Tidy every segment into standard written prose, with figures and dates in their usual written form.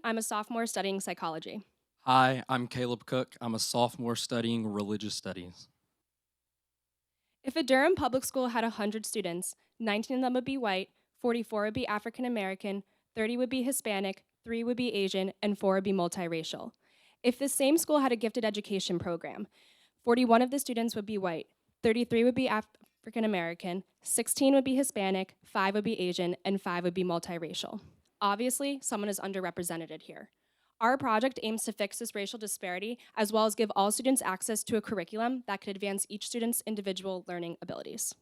I'm a sophomore studying psychology. Hi, I'm Caleb Cooke. I'm a sophomore studying religious studies. If a Durham public school had 100 students, 19 of them would be white, 44 would be African American, 30 would be Hispanic, 3 would be Asian, and 4 would be multiracial. If the same school had a gifted education program, 41 of the students would be white, 33 would be African American, 16 would be Hispanic, 5 would be Asian, and 5 would be multiracial. Obviously, someone is underrepresented here. Our project aims to fix this racial disparity as well as give all students access to a curriculum that could advance each student's individual learning abilities.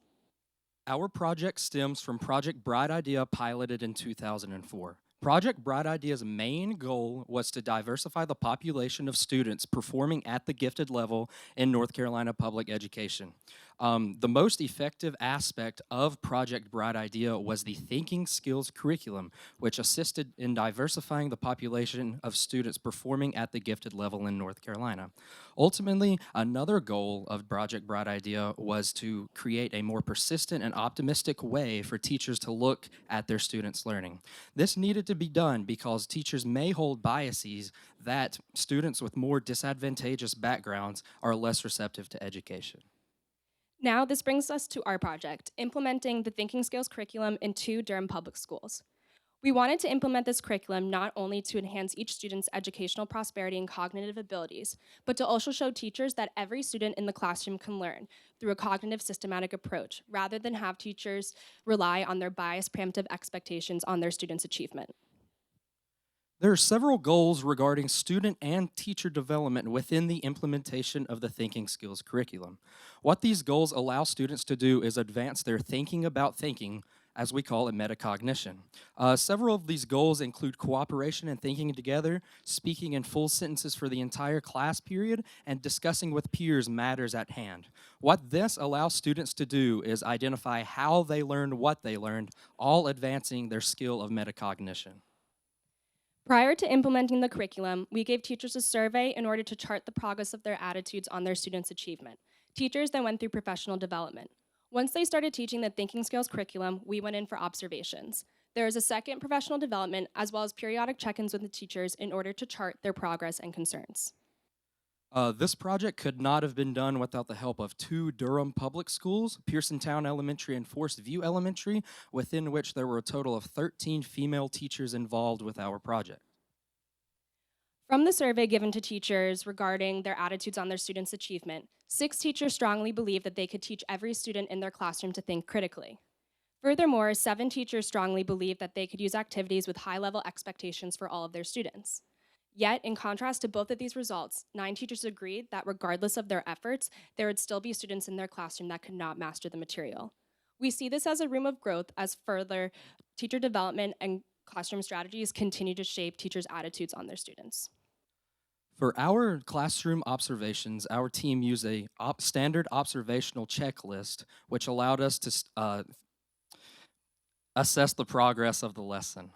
Our project stems from Project Bright Idea piloted in 2004. Project Bright Idea's main goal was to diversify the population of students performing at the gifted level in North Carolina public education. The most effective aspect of Project Bright Idea was the thinking skills curriculum, which assisted in diversifying the population of students performing at the gifted level in North Carolina. Ultimately, another goal of Project Bright Idea was to create a more persistent and optimistic way for teachers to look at their students' learning. This needed to be done because teachers may hold biases that students with more disadvantageous backgrounds are less receptive to education. Now, this brings us to our project, implementing the thinking skills curriculum in 2 Durham public schools. We wanted to implement this curriculum not only to enhance each student's educational prosperity and cognitive abilities, but to also show teachers that every student in the classroom can learn through a cognitive systematic approach, rather than have teachers rely on their biased preemptive expectations on their students' achievement. There are several goals regarding student and teacher development within the implementation of the thinking skills curriculum. What these goals allow students to do is advance their thinking about thinking, as we call it metacognition. Several of these goals include cooperation and thinking together, speaking in full sentences for the entire class period, and discussing with peers matters at hand. What this allows students to do is identify how they learned what they learned, all advancing their skill of metacognition. Prior to implementing the curriculum, we gave teachers a survey in order to chart the progress of their attitudes on their students' achievement. Teachers then went through professional development. Once they started teaching the thinking skills curriculum, we went in for observations. There is a second professional development as well as periodic check-ins with the teachers in order to chart their progress and concerns. This project could not have been done without the help of 2 Durham public schools, Pearsontown Elementary and Forest View Elementary, within which there were a total of 13 female teachers involved with our project. From the survey given to teachers regarding their attitudes on their students' achievement, 6 teachers strongly believe that they could teach every student in their classroom to think critically. Furthermore, 7 teachers strongly believe that they could use activities with high-level expectations for all of their students. Yet, in contrast to both of these results, 9 teachers agreed that regardless of their efforts, there would still be students in their classroom that could not master the material. We see this as a room of growth as further teacher development and classroom strategies continue to shape teachers' attitudes on their students. For our classroom observations, our team used a standard observational checklist, which allowed us to assess the progress of the lesson.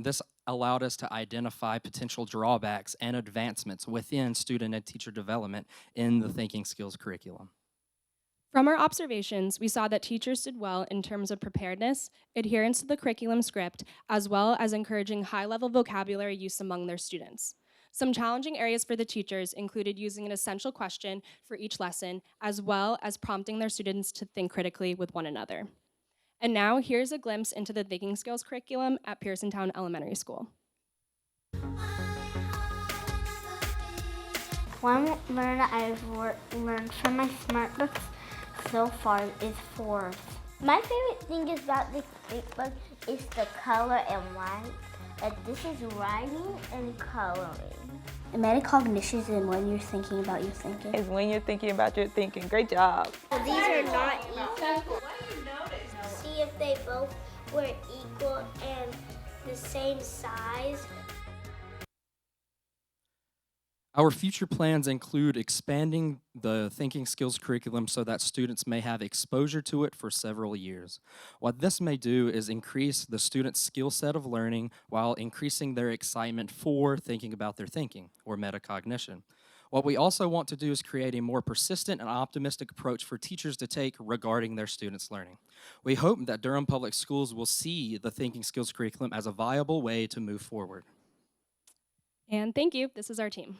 This allowed us to identify potential drawbacks and advancements within student and teacher development in the thinking skills curriculum. From our observations, we saw that teachers did well in terms of preparedness, adherence to the curriculum script, as well as encouraging high-level vocabulary use among their students. Some challenging areas for the teachers included using an essential question for each lesson, as well as prompting their students to think critically with one another. And now, here's a glimpse into the thinking skills curriculum at Pearsontown Elementary School. One learn I've learned from my smart books so far is four. My favorite thing is about the great book is the color and light. Like this is writing and coloring. Metacognition is when you're thinking about your thinking. Is when you're thinking about your thinking. Great job. So these are not equal. See if they both were equal and the same size. Our future plans include expanding the thinking skills curriculum so that students may have exposure to it for several years. What this may do is increase the student's skill set of learning while increasing their excitement for thinking about their thinking, or metacognition. What we also want to do is create a more persistent and optimistic approach for teachers to take regarding their students' learning. We hope that Durham Public Schools will see the thinking skills curriculum as a viable way to move forward. And thank you. This is our team.